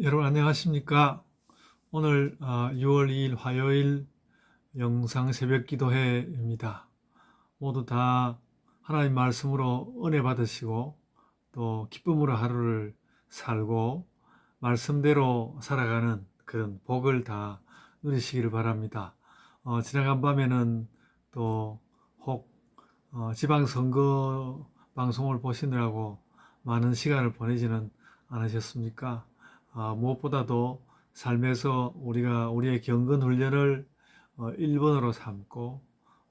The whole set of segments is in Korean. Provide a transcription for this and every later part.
여러분 안녕하십니까? 오늘 6월 2일 화요일 영상 새벽 기도회입니다. 모두 다 하나님 말씀으로 은혜 받으시고 또 기쁨으로 하루를 살고 말씀대로 살아가는 그런 복을 다 누리시기를 바랍니다. 지나간 밤에는 또 혹 지방선거 방송을 보시느라고 많은 시간을 보내지는 않으셨습니까? 무엇보다도 삶에서 우리가 우리의 경건 훈련을 1번으로 삼고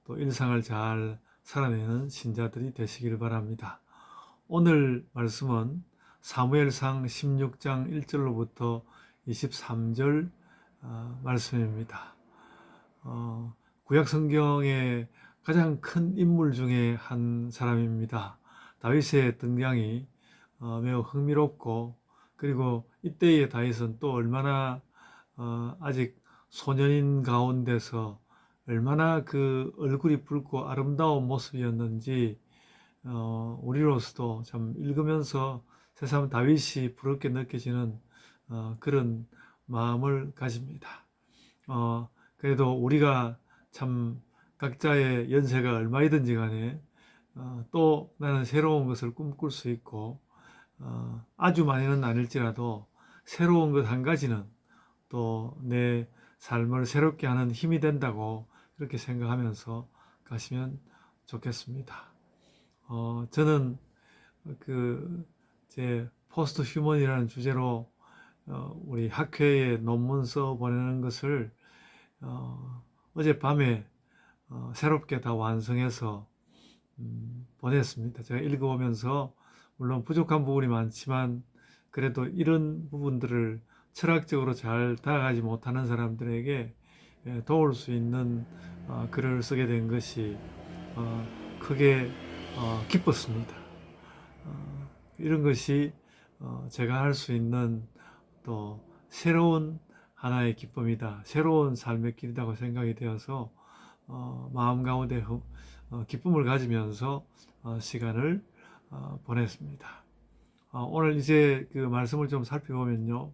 또 일상을 잘 살아내는 신자들이 되시기를 바랍니다. 오늘 말씀은 사무엘상 16장 1절로부터 23절 말씀입니다. 구약 성경의 가장 큰 인물 중에 한 사람입니다. 다윗의 등장이 매우 흥미롭고, 그리고 이때의 다윗은 또 얼마나 아직 소년인 가운데서 얼마나 그 얼굴이 붉고 아름다운 모습이었는지 우리로서도 참 읽으면서 새삼 다윗이 부럽게 느껴지는 그런 마음을 가집니다. 그래도 우리가 참 각자의 연세가 얼마이든지 간에 또 나는 새로운 것을 꿈꿀 수 있고, 아주 많이는 아닐지라도 새로운 것 한 가지는 또 내 삶을 새롭게 하는 힘이 된다고 그렇게 생각하면서 가시면 좋겠습니다. 저는 제 포스트 휴먼이라는 주제로 우리 학회에 논문 써 보내는 것을 어젯밤에 새롭게 다 완성해서 보냈습니다. 제가 읽어보면서 물론 부족한 부분이 많지만 그래도 이런 부분들을 철학적으로 잘 다가가지 못하는 사람들에게 도울 수 있는 글을 쓰게 된 것이 크게 기뻤습니다. 이런 것이 제가 할 수 있는 또 새로운 하나의 기쁨이다, 새로운 삶의 길이라고 생각이 되어서 마음 가운데 기쁨을 가지면서 시간을 보냈습니다. 오늘 이제 그 말씀을 좀 살펴보면요,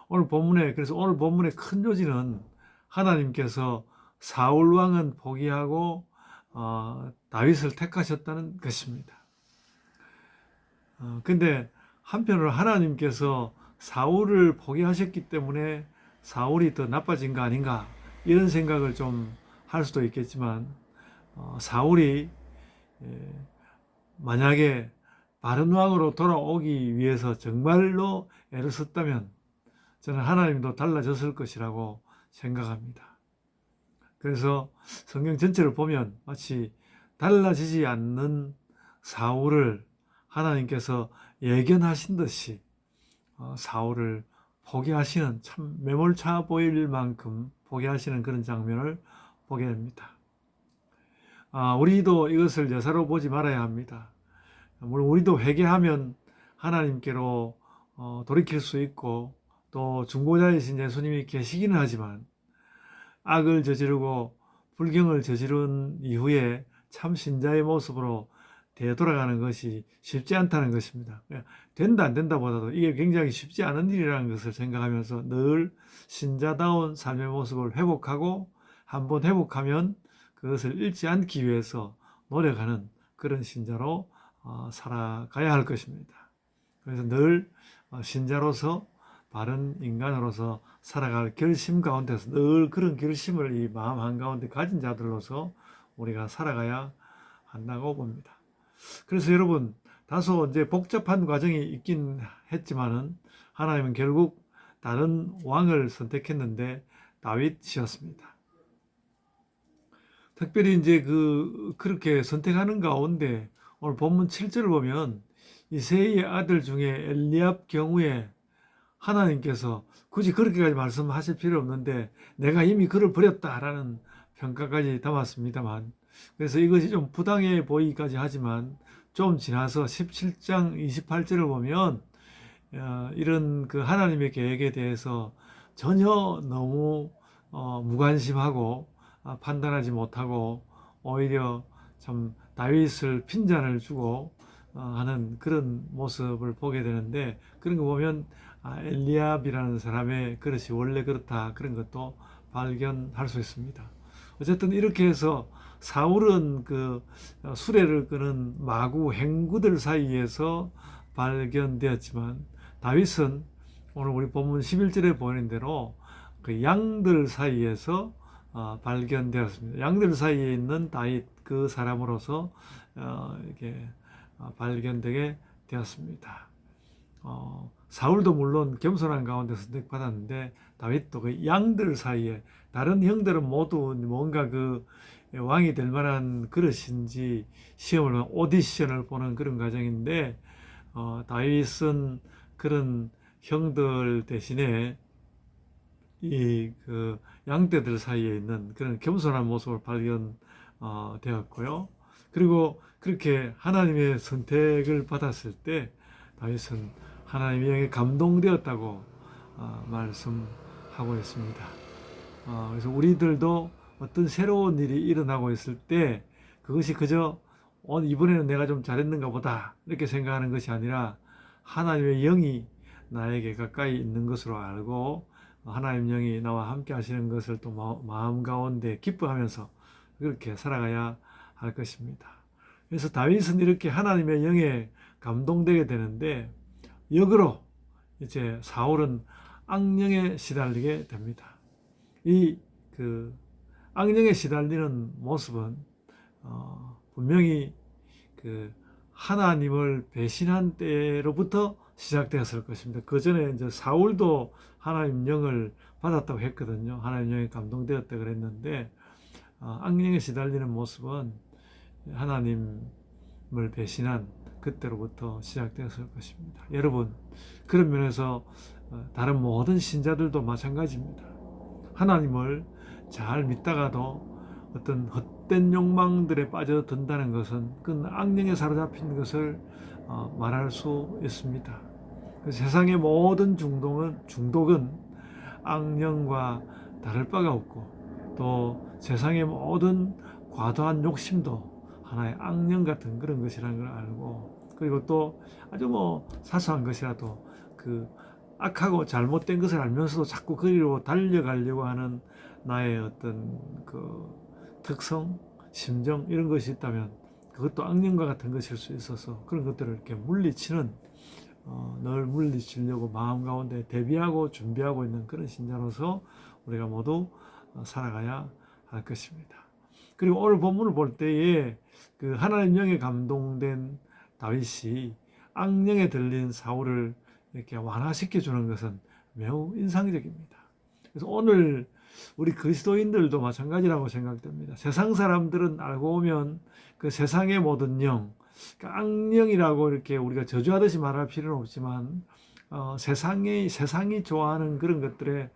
그래서 오늘 본문의 큰 요지는 하나님께서 사울 왕은 포기하고 다윗을 택하셨다는 것입니다. 근데 한편으로 하나님께서 사울을 포기하셨기 때문에 사울이 더 나빠진 거 아닌가, 이런 생각을 좀 할 수도 있겠지만, 사울이 만약에 바른 왕으로 돌아오기 위해서 정말로 애를 썼다면 저는 하나님도 달라졌을 것이라고 생각합니다. 그래서 성경 전체를 보면 마치 달라지지 않는 사울을 하나님께서 예견하신 듯이 사울을 포기하시는, 참 매몰차 보일 만큼 포기하시는 그런 장면을 보게 됩니다. 우리도 이것을 여사로 보지 말아야 합니다. 물론 우리도 회개하면 하나님께로 돌이킬 수 있고 또 중보자이신 예수님이 계시기는 하지만, 악을 저지르고 불경을 저지른 이후에 참 신자의 모습으로 되돌아가는 것이 쉽지 않다는 것입니다. 된다 안 된다 보다도 이게 굉장히 쉽지 않은 일이라는 것을 생각하면서 늘 신자다운 삶의 모습을 회복하고, 한번 회복하면 그것을 잃지 않기 위해서 노력하는 그런 신자로 살아가야 할 것입니다. 그래서 늘 신자로서, 바른 인간으로서 살아갈 결심 가운데서 늘 그런 결심을 이 마음 한가운데 가진 자들로서 우리가 살아가야 한다고 봅니다. 그래서 여러분, 다소 이제 복잡한 과정이 있긴 했지만은 하나님은 결국 다른 왕을 선택했는데 다윗이었습니다. 특별히 이제 그렇게 선택하는 가운데 오늘 본문 7절을 보면 이새의 아들 중에 엘리압 경우에 하나님께서 굳이 그렇게까지 말씀하실 필요 없는데 내가 이미 그를 버렸다라는 평가까지 담았습니다만, 그래서 이것이 좀 부당해 보이기까지 하지만 좀 지나서 17장 28절을 보면 이런 그 하나님의 계획에 대해서 전혀 너무 무관심하고 판단하지 못하고 오히려 참 다윗을 핀잔을 주고 하는 그런 모습을 보게 되는데, 그런 거 보면 엘리압이라는 사람의 그릇이 원래 그렇다, 그런 것도 발견할 수 있습니다. 어쨌든 이렇게 해서 사울은 그 수레를 끄는 마구 행구들 사이에서 발견되었지만, 다윗은 오늘 우리 본문 11절에 보이는 대로 그 양들 사이에서 발견되었습니다. 양들 사이에 있는 다윗 그 사람으로서 이렇게 발견되게 되었습니다. 사울도 물론 겸손한 가운데 선택받았는데, 다윗도 그 양들 사이에, 다른 형들은 모두 뭔가 그 왕이 될 만한 그릇인지 시험을, 오디션을 보는 그런 과정인데, 다윗은 그런 형들 대신에 이 그 양떼들 사이에 있는 그런 겸손한 모습을 되었고요. 그리고 그렇게 하나님의 선택을 받았을 때 다윗은 하나님의 영에 감동되었다고 말씀하고 있습니다. 그래서 우리들도 어떤 새로운 일이 일어나고 있을 때 그것이 그저 이번에는 내가 좀 잘했는가 보다 이렇게 생각하는 것이 아니라, 하나님의 영이 나에게 가까이 있는 것으로 알고 하나님 영이 나와 함께 하시는 것을 또 마음 가운데 기뻐하면서 그렇게 살아가야 할 것입니다. 그래서 다윗은 이렇게 하나님의 영에 감동되게 되는데, 역으로 이제 사울은 악령에 시달리게 됩니다. 이 그 악령에 시달리는 모습은 분명히 그 하나님을 배신한 때로부터 시작되었을 것입니다. 그 전에 이제 사울도 하나님 영을 받았다고 했거든요. 하나님 영에 감동되었다 그랬는데, 악령에 시달리는 모습은 하나님을 배신한 그때로부터 시작되었을 것입니다. 여러분, 그런 면에서 다른 모든 신자들도 마찬가지입니다. 하나님을 잘 믿다가도 어떤 헛된 욕망들에 빠져든다는 것은 그 악령에 사로잡힌 것을 말할 수 있습니다. 세상의 모든 중독은 악령과 다를 바가 없고, 또 세상의 모든 과도한 욕심도 하나의 악령 같은 그런 것이라는 걸 알고, 그리고 또 아주 사소한 것이라도 그 악하고 잘못된 것을 알면서도 자꾸 그리로 달려가려고 하는 나의 어떤 그 특성, 심정, 이런 것이 있다면 그것도 악령과 같은 것일 수 있어서, 그런 것들을 이렇게 물리치는, 늘 물리치려고 마음 가운데 대비하고 준비하고 있는 그런 신자로서 우리가 모두 살아가야 할 것입니다. 그리고 오늘 본문을 볼 때에 그 하나님 영에 감동된 다윗이 악령에 들린 사울을 이렇게 완화시켜 주는 것은 매우 인상적입니다. 그래서 오늘 우리 그리스도인들도 마찬가지라고 생각됩니다. 세상 사람들은 알고 보면 그 세상의 모든 영, 그러니까 악령이라고 이렇게 우리가 저주하듯이 말할 필요는 없지만, 세상이 좋아하는 그런 것들에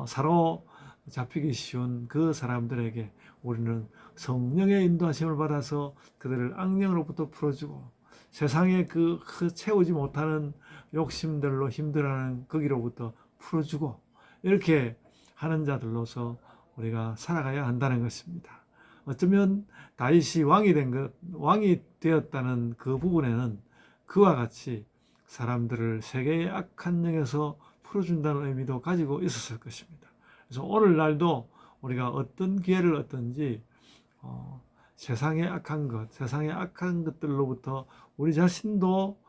사로잡히기 쉬운 그 사람들에게 우리는 성령의 인도하심을 받아서 그들을 악령으로부터 풀어주고, 세상에 그 채우지 못하는 욕심들로 힘들어하는 거기로부터 풀어주고, 이렇게 하는 자들로서 우리가 살아가야 한다는 것입니다. 어쩌면 다윗이 왕이 되었다는 그 부분에는 그와 같이 사람들을 세계의 악한 영에서 풀어준다는 의미도 가지고 있었을 것입니다. 그래서 오늘날도 우리가 어떤 기회를 얻든지 세상의 악한 것들로부터 우리 자신도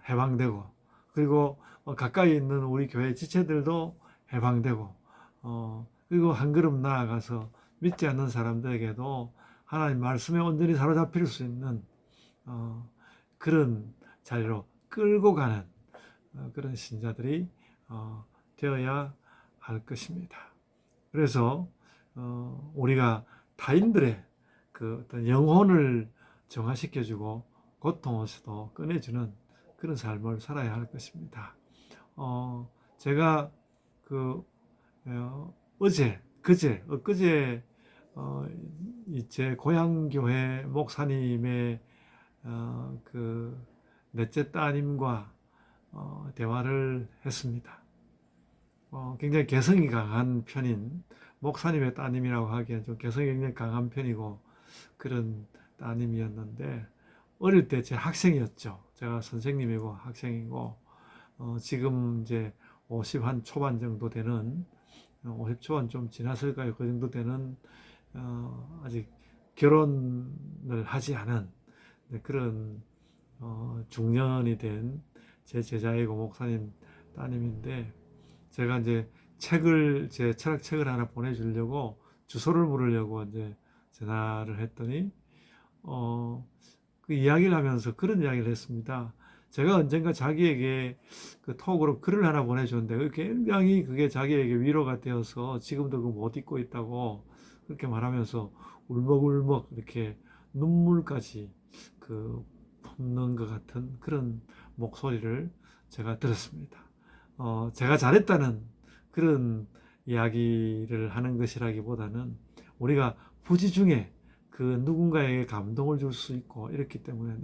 해방되고, 그리고 가까이 있는 우리 교회 지체들도 해방되고, 그리고 한 걸음 나아가서 믿지 않는 사람들에게도 하나님 말씀에 온전히 사로잡힐 수 있는 그런 자리로 끌고 가는 그런 신자들이 되어야 할 것입니다. 그래서 우리가 타인들의 그 어떤 영혼을 정화시켜주고 고통에서도 꺼내주는 그런 삶을 살아야 할 것입니다. 제가 엊그제 제 고향 교회 목사님의 그 넷째 따님과 대화를 했습니다. 굉장히 개성이 강한 편인, 목사님의 따님이라고 하기엔 좀 개성이 굉장히 강한 편이고 그런 따님이었는데, 어릴 때 제 학생이었죠. 제가 선생님이고 학생이고, 지금 이제 50 한 초반 정도 되는 50 초반 좀 지났을까요? 그 정도 되는 아직 결혼을 하지 않은 그런 중년이 된 제 제자이고 목사님 따님인데 제가 이제 제 철학책을 하나 보내주려고 주소를 물으려고 이제 전화를 했더니 그 이야기를 하면서 그런 이야기를 했습니다. 제가 언젠가 자기에게 그 톡으로 글을 하나 보내줬는데 굉장히 그게 자기에게 위로가 되어서 지금도 그 못 잊고 있다고 그렇게 말하면서 울먹울먹 이렇게 눈물까지 그 품는 것 같은 그런 목소리를 제가 들었습니다. 제가 잘했다는 그런 이야기를 하는 것이라기보다는 우리가 부지 중에 그 누군가에게 감동을 줄 수 있고 이렇기 때문에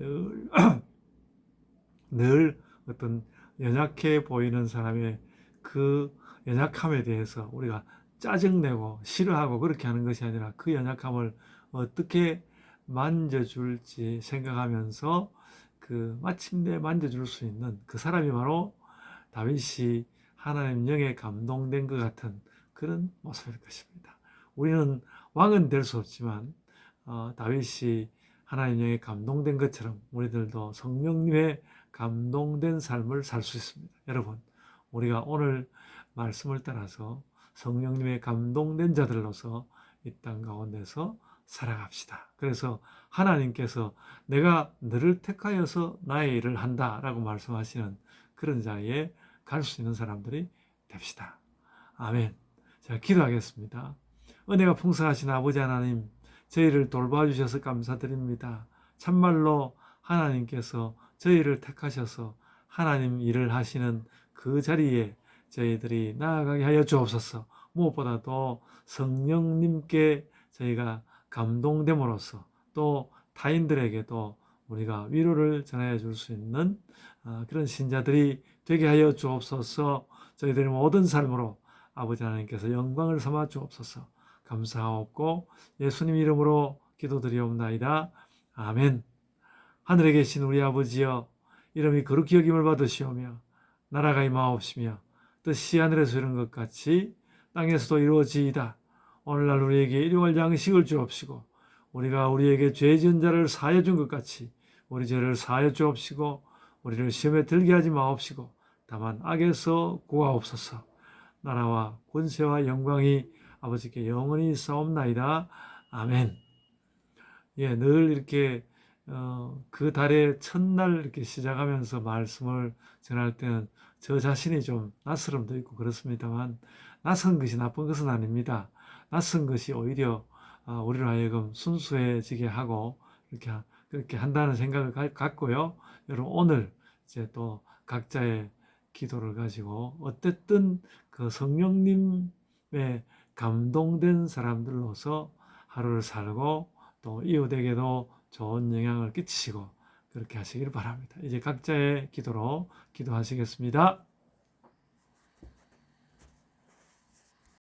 늘 어떤 연약해 보이는 사람의 그 연약함에 대해서 우리가 짜증내고 싫어하고 그렇게 하는 것이 아니라 그 연약함을 어떻게 만져줄지 생각하면서 그 마침내 만져줄 수 있는 그 사람이 바로 다윗이 하나님 영에 감동된 것 같은 그런 모습일 것입니다. 우리는 왕은 될 수 없지만 다윗이 하나님 영에 감동된 것처럼 우리들도 성령님의 감동된 삶을 살 수 있습니다. 여러분, 우리가 오늘 말씀을 따라서 성령님의 감동된 자들로서 이 땅 가운데서 살아갑시다. 그래서 하나님께서 내가 너를 택하여서 나의 일을 한다라고 말씀하시는 그런 자리에 갈 수 있는 사람들이 됩시다. 아멘. 자, 기도하겠습니다. 은혜가 풍성하신 아버지 하나님, 저희를 돌봐주셔서 감사드립니다. 참말로 하나님께서 저희를 택하셔서 하나님 일을 하시는 그 자리에 저희들이 나아가게 하여 주옵소서. 무엇보다도 성령님께 저희가 감동됨으로써 또 타인들에게도 우리가 위로를 전하여 줄 수 있는 그런 신자들이 되게 하여 주옵소서. 저희들의 모든 삶으로 아버지 하나님께서 영광을 삼아 주옵소서. 감사하옵고 예수님 이름으로 기도드리옵나이다. 아멘. 하늘에 계신 우리 아버지여, 이름이 거룩히 여김을 받으시오며 나라가 임하옵시며 뜻이 하늘에서 이룬 것 같이 땅에서도 이루어지이다. 오늘날 우리에게 일용할 양식을 주옵시고 우리가 우리에게 죄 지은 자를 사하여 준 것 같이 우리 죄를 사하여 주옵시고 우리를 시험에 들게 하지 마옵시고 다만 악에서 구하옵소서. 나라와 권세와 영광이 아버지께 영원히 있사옵나이다. 아멘. 예, 늘 이렇게 그 달의 첫날 이렇게 시작하면서 말씀을 전할 때는 저 자신이 좀 낯설음도 있고 그렇습니다만 낯선 것이 나쁜 것은 아닙니다. 낯선 것이 오히려 우리로 하여금 순수해지게 하고 그렇게 한다는 생각을 갖고요. 여러분 오늘 이제 또 각자의 기도를 가지고 어쨌든 그 성령님의 감동된 사람들로서 하루를 살고 또 이웃에게도 좋은 영향을 끼치시고 그렇게 하시길 바랍니다. 이제 각자의 기도로 기도하시겠습니다.